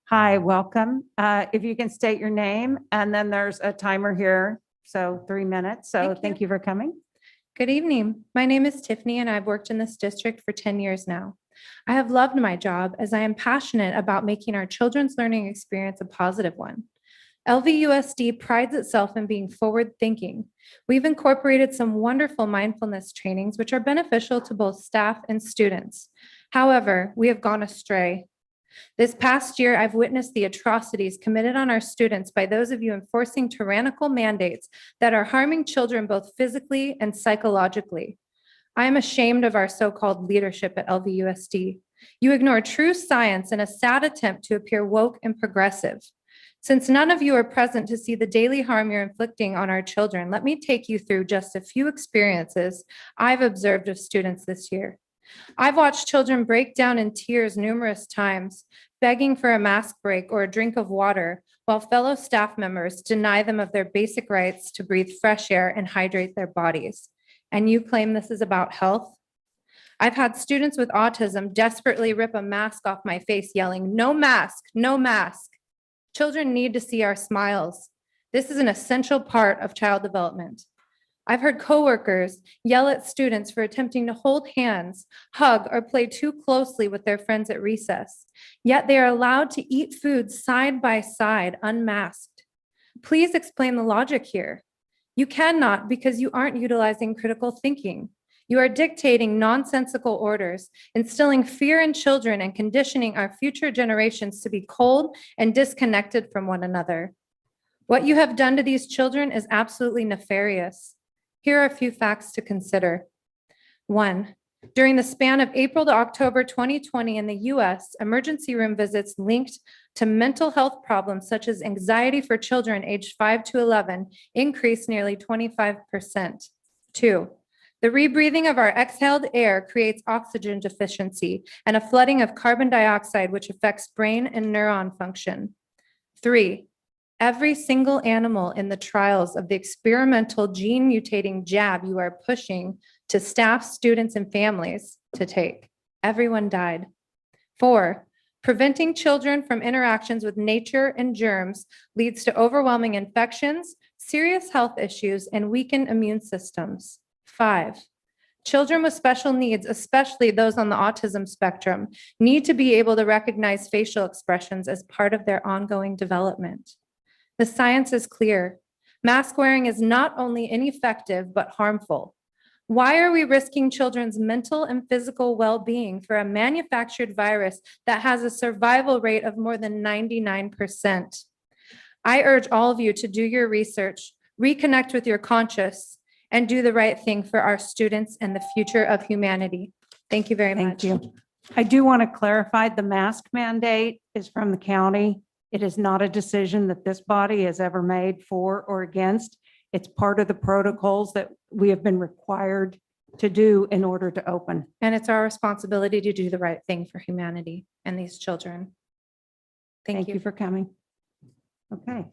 Hi, welcome. If you can state your name, and then there's a timer here, so 3 minutes. So thank you for coming. Good evening. My name is Tiffany and I've worked in this district for 10 years now. I have loved my job as I am passionate about making our children's learning experience a positive one. LVUSD prides itself in being forward-thinking. We've incorporated some wonderful mindfulness trainings which are beneficial to both staff and students. However, we have gone astray. This past year, I've witnessed the atrocities committed on our students by those of you enforcing tyrannical mandates that are harming children both physically and psychologically. I am ashamed of our so-called leadership at LVUSD. You ignore true science in a sad attempt to appear woke and progressive. Since none of you are present to see the daily harm you're inflicting on our children, let me take you through just a few experiences I've observed of students this year. I've watched children break down in tears numerous times, begging for a mask break or a drink of water, while fellow staff members deny them of their basic rights to breathe fresh air and hydrate their bodies. And you claim this is about health? I've had students with autism desperately rip a mask off my face, yelling, "No mask, no mask." Children need to see our smiles. This is an essential part of child development. I've heard coworkers yell at students for attempting to hold hands, hug, or play too closely with their friends at recess. Yet they are allowed to eat food side by side, unmasked. Please explain the logic here. You cannot because you aren't utilizing critical thinking. You are dictating nonsensical orders, instilling fear in children and conditioning our future generations to be cold and disconnected from one another. What you have done to these children is absolutely nefarious. Here are a few facts to consider. 1, during the span of April to October 2020 in the US, emergency room visits linked to mental health problems such as anxiety for children aged 5 to 11 increased nearly 25%. 2, the rebreathing of our exhaled air creates oxygen deficiency and a flooding of carbon dioxide, which affects brain and neuron function. 3, every single animal in the trials of the experimental gene mutating jab you are pushing to staff, students, and families to take, everyone died. 4, preventing children from interactions with nature and germs leads to overwhelming infections, serious health issues, and weakened immune systems. 5, children with special needs, especially those on the autism spectrum, need to be able to recognize facial expressions as part of their ongoing development. The science is clear. Mask wearing is not only ineffective, but harmful. Why are we risking children's mental and physical well-being for a manufactured virus that has a survival rate of more than 99%? I urge all of you to do your research, reconnect with your conscience, and do the right thing for our students and the future of humanity. Thank you very much. Thank you. I do want to clarify the mask mandate is from the county. It is not a decision that this body has ever made for or against. It's part of the protocols that we have been required to do in order to open. And it's our responsibility to do the right thing for humanity and these children. Thank you for coming. Okay.